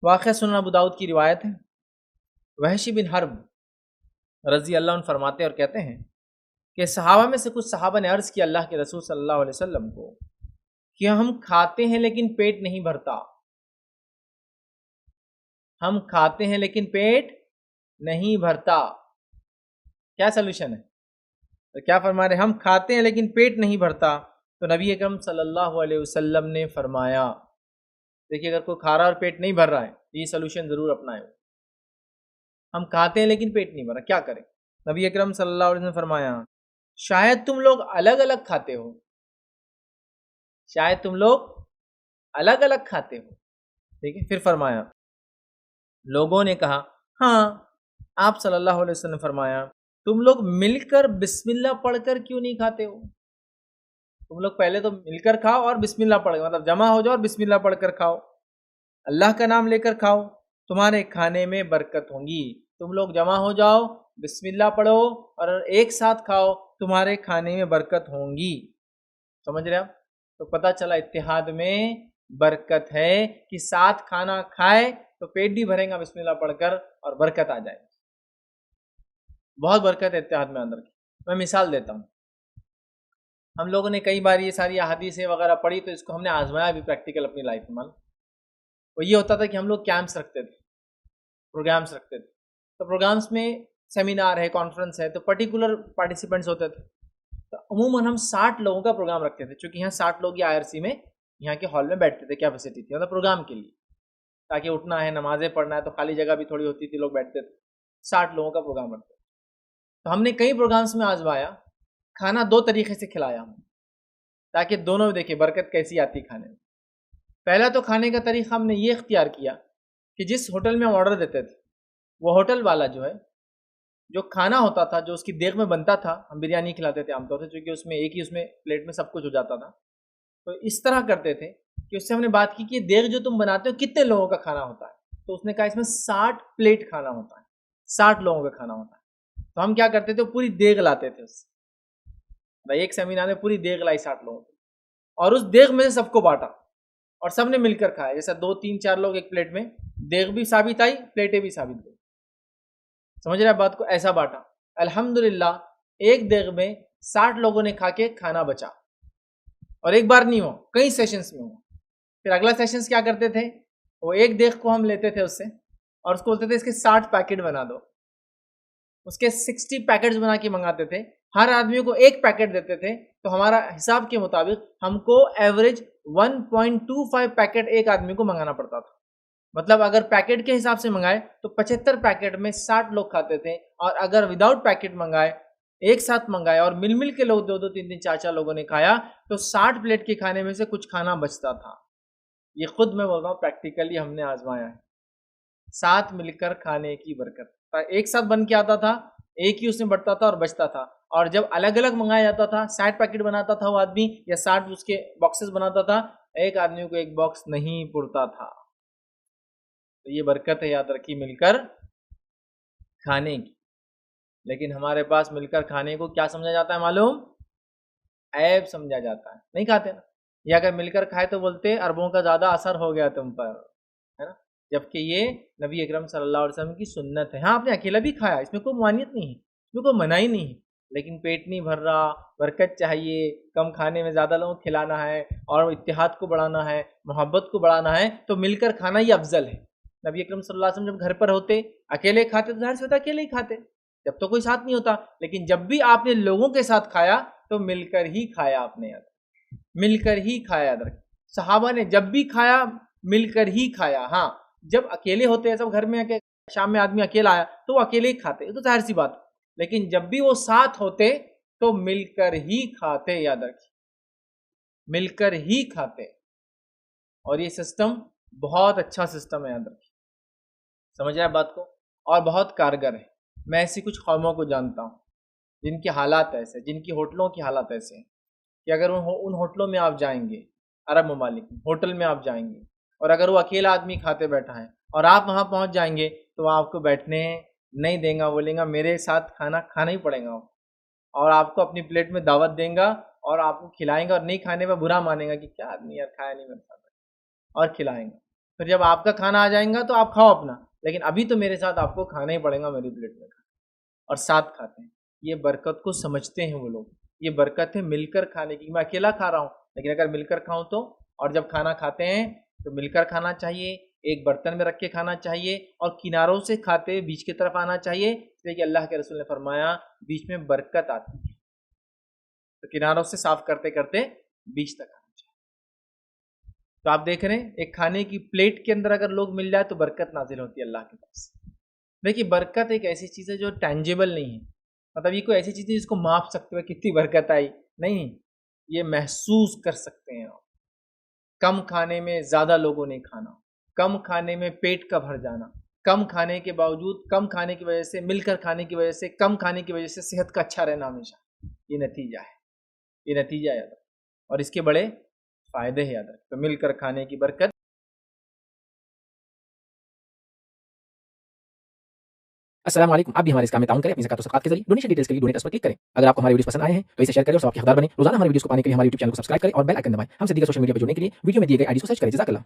واقعہ سنن ابو داؤد کی روایت ہے، وحشی بن حرب رضی اللہ عنہ فرماتے اور کہتے ہیں کہ صحابہ میں سے کچھ صحابہ نے عرض کیا اللہ کے رسول صلی اللہ علیہ وسلم کو کہ ہم کھاتے ہیں لیکن پیٹ نہیں بھرتا، ہم کھاتے ہیں لیکن پیٹ نہیں بھرتا، کیا سلوشن ہے؟ تو کیا فرما رہے؟ ہم کھاتے ہیں لیکن پیٹ نہیں بھرتا. تو نبی اکرم صلی اللہ علیہ وسلم نے فرمایا، دیکھیے اگر کوئی کھا رہا اور پیٹ نہیں بھر رہا ہے یہ سلوشن ضرور اپنائیں. ہم کھاتے ہیں لیکن پیٹ نہیں بھر رہا، کیا کریں؟ نبی اکرم صلی اللہ علیہ وسلم نے فرمایا شاید تم لوگ الگ الگ کھاتے ہو، شاید تم لوگ الگ الگ کھاتے ہو. ٹھیک ہے، پھر فرمایا لوگوں نے کہا ہاں. آپ صلی اللہ علیہ وسلم نے فرمایا تم لوگ مل کر بسم اللہ پڑھ کر کیوں نہیں کھاتے ہو؟ تم لوگ پہلے تو مل کر کھاؤ اور بسم اللہ پڑھ، مطلب جمع ہو جاؤ اور بسم اللہ پڑھ کر کھاؤ، اللہ کا نام لے کر کھاؤ، تمہارے کھانے میں برکت ہوں گی. تم لوگ جمع ہو جاؤ، بسم اللہ پڑھو اور ایک ساتھ کھاؤ، تمہارے کھانے میں برکت ہوں گی. سمجھ رہے آپ؟ تو پتہ چلا اتحاد میں برکت ہے کہ ساتھ کھانا کھائے تو پیٹ بھی بھرے گا بسم اللہ پڑھ کر اور برکت آ جائے. بہت برکت ہے اتحاد میں اندر کی. میں مثال دیتا ہوں، ہم لوگوں نے کئی بار یہ ساری احادیثیں وغیرہ پڑھی تو اس کو ہم نے آزمایا بھی پریکٹیکل اپنی لائف میں. وہ یہ ہوتا تھا کہ ہم لوگ کیمپس رکھتے تھے، پروگرامس رکھتے تھے. تو پروگرامس میں سیمینار ہے، کانفرنس ہے، تو پرٹیکولر پارٹیسپینٹس ہوتے تھے. تو عموماً ہم 60 لوگوں کا پروگرام رکھتے تھے، چونکہ یہاں 60 لوگ یہ IRC میں یہاں کے ہال میں بیٹھتے تھے، کیپیسٹی تھی مطلب پروگرام کے لیے، تاکہ اٹھنا ہے نمازیں پڑھنا ہے تو خالی جگہ بھی تھوڑی ہوتی تھی، لوگ بیٹھتے تھے. 60 لوگوں کا پروگرام رکھتے تھے. تو ہم نے کئی پروگرامس میں آزمایا، کھانا 2 طریقے سے کھلایا ہم، تاکہ دونوں میں دیکھیں برکت کیسی آتی کھانے میں. پہلا تو کھانے کا طریقہ ہم نے یہ اختیار کیا کہ جس ہوٹل میں ہم آرڈر دیتے تھے وہ ہوٹل والا جو ہے جو کھانا ہوتا تھا جو اس کی دیگ میں بنتا تھا، ہم بریانی کھلاتے تھے عام طور سے چونکہ اس میں ایک ہی اس میں پلیٹ میں سب کچھ ہو جاتا تھا. تو اس طرح کرتے تھے کہ اس سے ہم نے بات کی کہ دیگ جو تم بناتے ہو کتنے لوگوں کا کھانا ہوتا ہے؟ تو اس نے کہا اس میں 60 پلیٹ کھانا ہوتا ہے، 60 لوگوں کا کھانا ہوتا ہے. تو ہم کیا کرتے تھے؟ پوری دیگ لاتے تھے اس سے، بھائی ایک سیمینار میں پوری دیگ لائی 60 لوگوں کی اور اس دیگ میں سے سب کو بانٹا اور سب نے مل کر کھایا. جیسا 2 3 4 لوگ ایک پلیٹ میں، دیگ بھی ثابت آئی، پلیٹیں بھی ثابت گئی. سمجھ رہے ہیں بات کو؟ ایسا بانٹا. الحمدللہ ایک دیگ میں 60 لوگوں نے کھا کے کھانا بچا، اور ایک بار نہیں ہو، کئی سیشنز میں ہو. پھر اگلا سیشنز کیا کرتے تھے؟ وہ ایک دیگ کو ہم لیتے تھے اس سے اور اس کو بولتے تھے اس کے 60 پیکٹ بنا دو. اس کے 60 پیکٹس بنا کے منگاتے تھے، ہر آدمی کو ایک پیکٹ دیتے تھے. تو ہمارا حساب کے مطابق ہم کو ایوریج 1.25 پیکٹ ایک آدمی کو منگانا پڑتا تھا. مطلب اگر پیکٹ کے حساب سے منگائے تو 75 پیکٹ میں 60 لوگ کھاتے تھے، اور اگر وداؤٹ پیکٹ منگائے، ایک ساتھ منگائے اور مل مل کے لوگ 2 2 3 3 4 4 لوگوں نے کھایا تو 60 پلیٹ کے کھانے میں سے کچھ کھانا بچتا تھا. یہ خود میں بول رہا ہوں پریکٹیکلی ہم نے آزمایا ہے. ساتھ مل کر کھانے کی برکت. ایک ساتھ بن کے آتا تھا، ایک ہی اس میں بٹتا تھا اور بچتا تھا. اور جب الگ الگ منگایا جاتا تھا، 60 پیکٹ بناتا تھا وہ آدمی یا 60 اس کے باکسز بناتا تھا، ایک آدمی کو ایک باکس نہیں پڑتا تھا. تو یہ برکت ہے، یاد رکھی، مل کر کھانے کی. لیکن ہمارے پاس مل کر کھانے کو کیا سمجھا جاتا ہے معلوم؟ عیب سمجھا جاتا ہے، نہیں کھاتے نا. یا اگر مل کر کھائے تو بولتے اربوں کا زیادہ اثر ہو گیا تم پر، ہے نا. جبکہ یہ نبی اکرم صلی اللہ علیہ وسلم کی سنت ہے. ہاں آپ نے اکیلا بھی کھایا، اس میں کوئی مانیت نہیں ہے، اس میں کوئی منائی نہیں ہے، لیکن پیٹ نہیں بھر رہا، برکت چاہیے، کم کھانے میں زیادہ لوگوں کو کھلانا ہے اور اتحاد کو بڑھانا ہے، محبت کو بڑھانا ہے، تو مل کر کھانا یہ افضل ہے. نبی اکرم صلی اللہ علیہ وسلم جب گھر پر ہوتے اکیلے کھاتے تو ظاہر سی ہوتا اکیلے ہی کھاتے، جب تو کوئی ساتھ نہیں ہوتا. لیکن جب بھی آپ نے لوگوں کے ساتھ کھایا تو مل کر ہی کھایا، آپ نے یاد مل کر ہی کھایا. یاد رکھ، صحابہ نے جب بھی کھایا مل کر ہی کھایا. ہاں جب اکیلے ہوتے ہیں، سب گھر میں شام میں آدمی اکیلا آیا تو وہ اکیلے ہی کھاتے، تو ظاہر سی بات. لیکن جب بھی وہ ساتھ ہوتے تو مل کر ہی کھاتے. یاد رکھیں، مل کر ہی کھاتے. اور یہ سسٹم بہت اچھا سسٹم ہے، یاد رکھیں. سمجھ رہے بات کو؟ اور بہت کارگر ہے. میں ایسی کچھ قوموں کو جانتا ہوں جن کے حالات ایسے، جن کی ہوٹلوں کی حالات ایسے ہیں کہ اگر ان ہوٹلوں میں آپ جائیں گے، عرب ممالک میں ہوٹل میں آپ جائیں گے، اور اگر وہ اکیلا آدمی کھاتے بیٹھا ہے اور آپ وہاں پہنچ جائیں گے تو وہ آپ کو بیٹھنے نہیں دیں گا، بولیں گا میرے ساتھ کھانا کھانا ہی پڑے گا، اور آپ کو اپنی پلیٹ میں دعوت دیں گا اور آپ کو کھلائیں گا، اور نہیں کھانے پہ برا مانیں گا کہ کیا آدمی یار کھایا نہیں میرے ساتھ، اور کھلائیں گا. پھر جب آپ کا کھانا آ جائے گا تو آپ کھاؤ اپنا، لیکن ابھی تو میرے ساتھ آپ کو کھانا ہی پڑے گا میری پلیٹ میں کھانا، اور ساتھ کھاتے ہیں۔ یہ برکت کو سمجھتے ہیں وہ لوگ، یہ برکت ہے مل کر کھانے کی۔ میں اکیلا کھا رہا ہوں، لیکن اگر مل کر کھاؤں تو، اور جب کھانا کھاتے ہیں تو مل کر کھانا چاہیے، ایک برتن میں رکھ کے کھانا چاہیے، اور کناروں سے کھاتے ہوئے بیچ کی طرف آنا چاہیے، اس لیے کہ اللہ کے رسول نے فرمایا بیچ میں برکت آتی ہے، تو کناروں سے صاف کرتے کرتے بیچ تک آنا چاہیے۔ تو آپ دیکھ رہے ہیں ایک کھانے کی پلیٹ کے اندر اگر لوگ مل جائے تو برکت نازل ہوتی ہے اللہ کی طرف سے۔ دیکھیے برکت ایک ایسی چیز ہے جو ٹینجیبل نہیں ہے، مطلب یہ کوئی ایسی چیز ہے جس کو ماپ سکتے ہو کتنی برکت آئی، نہیں، یہ محسوس کر سکتے ہیں آپ۔ کم کھانے میں زیادہ لوگوں نے کھانا، کم کھانے میں پیٹ کا بھر جانا، کم کھانے کے باوجود، کم کھانے کی وجہ سے، مل کر کھانے کی وجہ سے، کم کھانے کی وجہ سے صحت کا اچھا رہنا ہمیشہ، یہ نتیجہ ہے، یہ نتیجہ یاد رکھو، اور اس کے بڑے فائدے ہیں یاد رکھو۔ تو مل کر کھانے کی برکت۔ السلام علیکم، آپ بھی ہمارے اس کام میں تعاون کریں اپنی زکات و صدقات کے ذریعے۔ ڈونیشن ڈیٹیلز کے لیے ڈونیٹ اس پر کلک کریں۔ اگر آپ کو ہمارے ویڈیوز پسند آئے ہیں تو اسے شیئر کریں اور ثواب کے حقدار بنیں۔ روزانہ ہمارے ویڈیوز کو پانے کے لیے ہمارے یوٹیوب چینل کو سبسکرائب کریں اور بیل آئکن دبائیں۔ ہم سے دیگر سوشل میڈیا پر جڑنے کے لیے ویڈیو میں دیے گئے آئی ڈی کو سرچ کریں۔ جزاک اللہ۔